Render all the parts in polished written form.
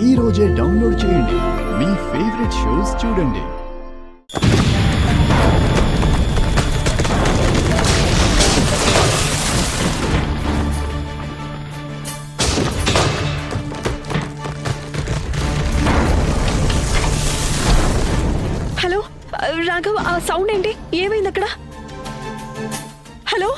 ఈ రోజే డౌన్లోడ్ చేయండి. మీ ఫేవరెట్ షోస్ చూడండి. హలో రాఘవ్, ఆ సౌండ్ ఏంటి? ఏమైంది అక్కడ? హలో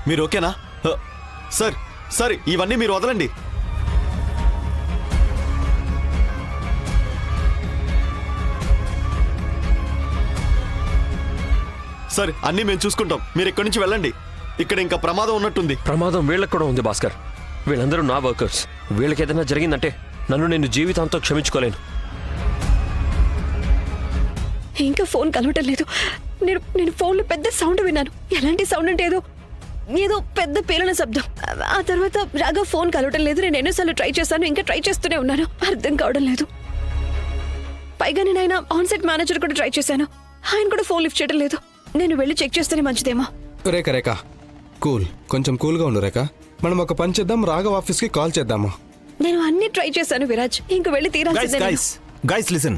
మీరు ఓకేనా? సార్ సార్ ఇవన్నీ మీరు వదలండి. సార్ అన్నీ మేము చూసుకుంటాం, మీరు ఇక్కడి నుంచి వెళ్ళండి. ఇక్కడ ఇంకా ప్రమాదం ఉన్నట్టుంది. ప్రమాదం వీళ్ళకి కూడా ఉంది భాస్కర్. వీళ్ళందరూ నా వర్కర్స్. వీళ్ళకి ఏదైనా జరిగిందంటే నన్ను నేను జీవితాంతో క్షమించుకోలేను. ఇంకా ఫోన్ కలవటం లేదు. నేను ఫోన్లో పెద్ద సౌండ్ విన్నాను. ఎలాంటి సౌండ్ అంటే ఏదో పెద్ద పేలిన శబ్దం. ఆ తర్వాత రాఘవ్ ఫోన్ కలవటం లేదు. నేను ఎన్నోసార్లు ట్రై చేశాను, ఇంకా ట్రై చేస్తూనే ఉన్నాను. అర్థం కావడం లేదు. పైగా నేను ఆయన ఆన్సైట్ మేనేజర్ కూడా ట్రై చేశాను. ఆయన కూడా ఫోన్ లిఫ్ట్ చేయడం లేదు. నేను వెళ్ళి చెక్ చేస్తేనే మంచిదేమో. రేఖ కూల్, కొంచెం కూల్గా ఉండు రేఖ. మనం ఒక పని చేద్దాం, రాఘవ్ ఆఫీస్కి కాల్ చేద్దాము. నేను అన్ని ట్రై చేశాను విరాజ్, ఇంక వెళ్ళి తీరాల్సిందే. Guys, listen.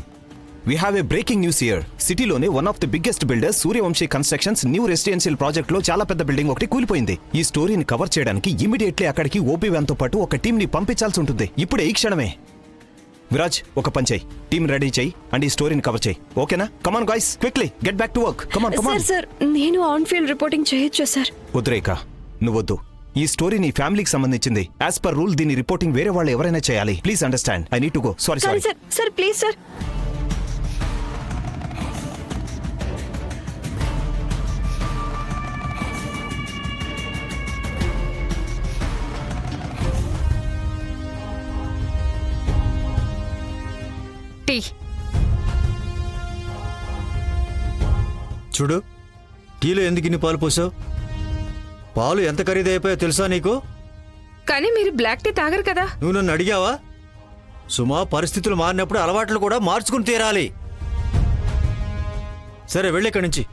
We have a breaking news here. సిటీలోనే one of the biggest builders Suryavanshi constructions new residential project లో చాలా పెద్ద బిల్డింగ్ ఒకటి కూలిపోయింది. ఈ స్టోరీని కవర్ చేయడానికి ఇమీడియట్లీ అక్కడికి ఓపీ వ్యాన్ తో పాటు ఒక టీం ని పంపించాల్సి ఉంటుంది. ఇప్పుడే ఈ క్షణమే. విరాజ్, ఒక పని చేయి, టీం రెడీ చేయి అండ్ ఈ స్టోరీని కవర్ చేయి. ఓకేనా? Come on guys, quickly get back to work. Come on. Sir నేను ఆన్ ఫీల్డ్ రిపోర్టింగ్ చేయొచ్చా సార్? వద్దురేక, నువ్వొద్దు. ఈ స్టోరీ నీ ఫ్యామిలీకి సంబంధించింది. యాజ్ పర్ రూల్ దీని రిపోర్టింగ్ వేరే వాళ్ళు ఎవరైనా చేయాలి. Please understand. I need to go. Sorry. Sir please sir. చూడు, టీలో ఎందుకు ఇన్ని పాలు పోసావు? పాలు ఎంత ఖరీదైపోయా తెలుసా నీకు? కానీ మీరు బ్లాక్ టీ తాగరు కదా. నువ్వు నన్ను అడిగావా? సుమా, పరిస్థితులు మారినప్పుడు అలవాట్లు కూడా మార్చుకుని తీరాలి. సరే వెళ్ళి ఇక్కడి నుంచి.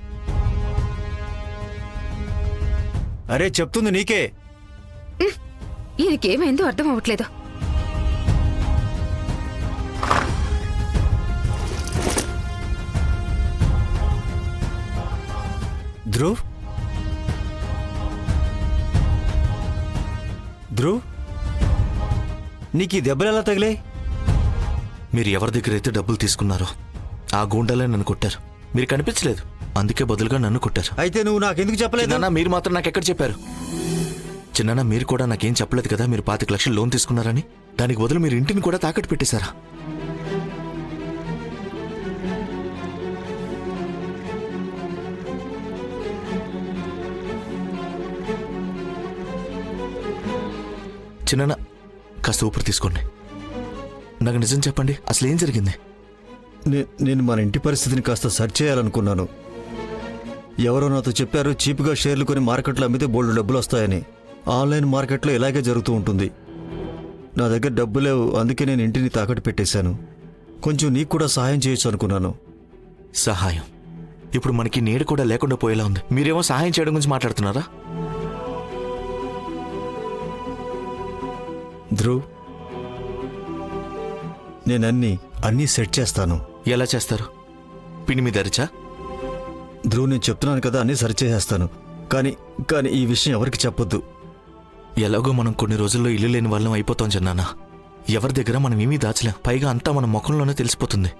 అరే చెప్తుంది నీకే. ఈయనకేమైందో అర్థం అవ్వట్లేదు. ధ్రువ్, నీకు ఈ దెబ్బలు ఎలా తగిలాయి? మీరు ఎవరి దగ్గర అయితే డబ్బులు తీసుకున్నారో ఆ గూండాలే నన్ను కొట్టారు. మీరు కనిపించలేదు, అందుకే బదులుగా నన్ను కొట్టారు. అయితే నువ్వు నాకెందుకు చెప్పలేదు? మీరు మాత్రం నాకెక్కడ చెప్పారు? చిన్న మీరు కూడా నాకేం చెప్పలేదు కదా మీరు 25 లక్షలు లోన్ తీసుకున్నారని. దానికి బదులు మీరు ఇంటిని కూడా తాకట్టు పెట్టేశారా? చిన్న కాస్త ఊపిరి తీసుకోండి. నాకు నిజం చెప్పండి, అసలు ఏం జరిగింది? నేను మన ఇంటి పరిస్థితిని కాస్త సర్చ్ చేయాలనుకున్నాను. ఎవరో నాతో చెప్పారు చీప్గా షేర్లు కొని మార్కెట్లో అమ్మితే బోల్డు డబ్బులు వస్తాయని. ఆన్లైన్ మార్కెట్లో ఇలాగే జరుగుతూ ఉంటుంది. నా దగ్గర డబ్బు లేవు, అందుకే నేను ఇంటిని తాకట్టు పెట్టేశాను. కొంచెం నీకు కూడా సహాయం చేయొచ్చు అనుకున్నాను. సహాయం? ఇప్పుడు మనకి నీడ కూడా లేకుండా పోయేలా ఉంది. మీరేమో సహాయం చేయడం గురించి మాట్లాడుతున్నారా? ధ్రువ్, నేను అన్నీ సెట్ చేస్తాను. ఎలా చేస్తారు? పిని మీద అరిచా? ధ్రువ్, నేను చెప్తున్నాను కదా, అన్నీ సరి చేసేస్తాను. కానీ ఈ విషయం ఎవరికి చెప్పొద్దు. ఎలాగో మనం కొన్ని రోజుల్లో ఇల్లు లేని వాళ్ళం అయిపోతాం జన్నానా. ఎవరి దగ్గర మనం ఏమీ దాచలేం. పైగా అంతా మన ముఖంలోనే తెలిసిపోతుంది.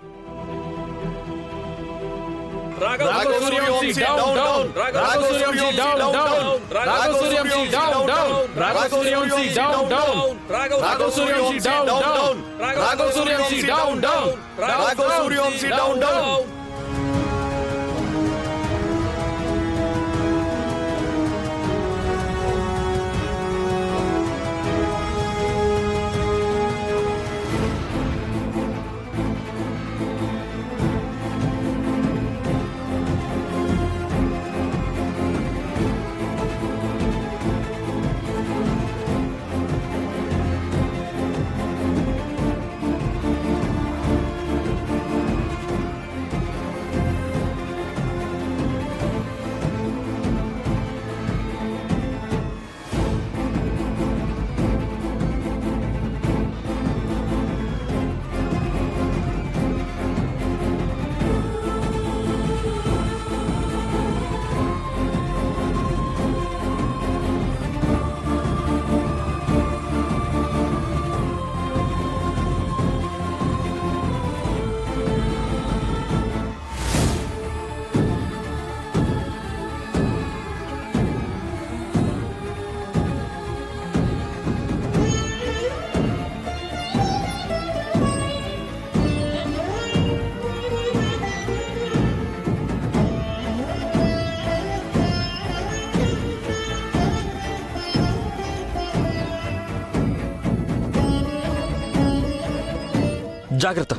జాగ్రత్త.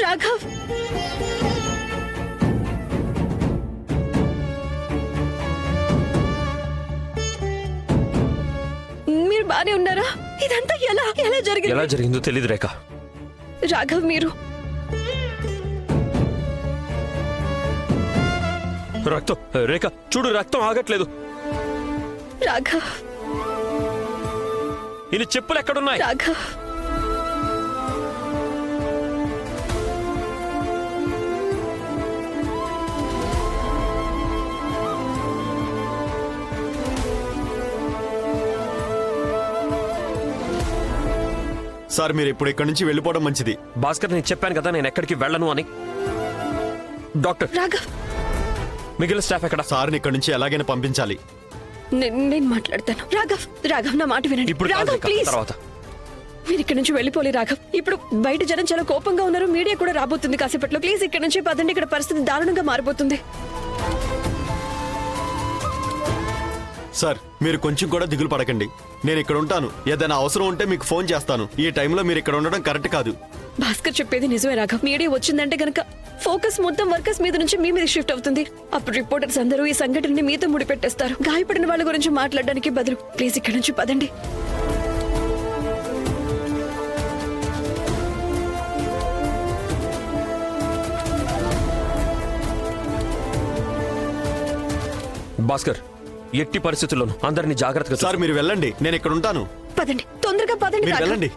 రాఘవ్, మీరు బానే ఉన్నారా? ఇదంతా ఎలా ఎలా జరిగింది? ఎలా జరిగిందో తెలియదు రేఖ. రాఘవ్, మీరు రక్తం. రేఖ చూడు, రక్తం ఆగట్లేదు. రాఘవ్, ఇది చెప్పులు ఎక్కడున్నాయి? రాఘవ్, సార్ మీరు ఇప్పుడు ఇక్కడి నుంచి వెళ్ళిపోవడం మంచిది. భాస్కర్, నేను చెప్పాను కదా నేను ఎక్కడికి వెళ్ళను అని. డాక్టర్, రాఘవ్, మిగిలిన స్టాఫ్ ఎక్కడ? సార్ని ఇక్కడి నుంచి ఎలాగైనా పంపించాలి. నేను మాట్లాడతాను. రాఘవ్, రాఘవ్, నా మాట వినండి. ఇప్పుడు కాదు రాఘవ్, రేఖ, ప్లీజ్. తర్వాత. మీరు ఇక్కడ నుంచి వెళ్ళిపోలే రాఘవ్. ఇప్పుడు బయట జనం చాలా కోపంగా ఉన్నారు. మీడియా కూడా రాబోతుంది కాసేపట్లో. ప్లీజ్ ఇక్కడ నుంచి పదండి. ఇక్కడ పరిస్థితి దారుణంగా మారిపోతుంది. సార్ మీరు కొంచెం కూడా దిగులు పడకండి. నేను ఇక్కడ ఉంటాను. ఏదైనా అవసరం ఉంటే మీకు ఫోన్ చేస్తాను. ఈ టైంలో మీరు ఇక్కడ ఉండడం కరెక్ట్ కాదు. భాస్కర్ చెప్పేది నిజమే రాఘవ్. మీడియా వచ్చిందంటే గనక ఫోకస్ మొత్తం వర్కర్స్ మీద నుంచి మీ మీద షిఫ్ట్ అవుతుంది. అప్పుడు రిపోర్టర్స్ అందరూ ఈ సంఘటనని మీతో ముడిపెట్టేస్తారు. గాయపడిన వాళ్ళ గురించి మాట్లాడడానికి బదులు ప్లీజ్ ఇక్కడ నుంచి పదండి. భాస్కర్, ఎట్టి పరిస్థితుల్లోనూ అందరినీ జాగ్రత్తగా సార్ మీరు వెళ్ళండి. నేను ఇక్కడ ఉంటాను. పదండి, తొందరగా పదండి మీరు రాఘవ్. వెళ్ళండి.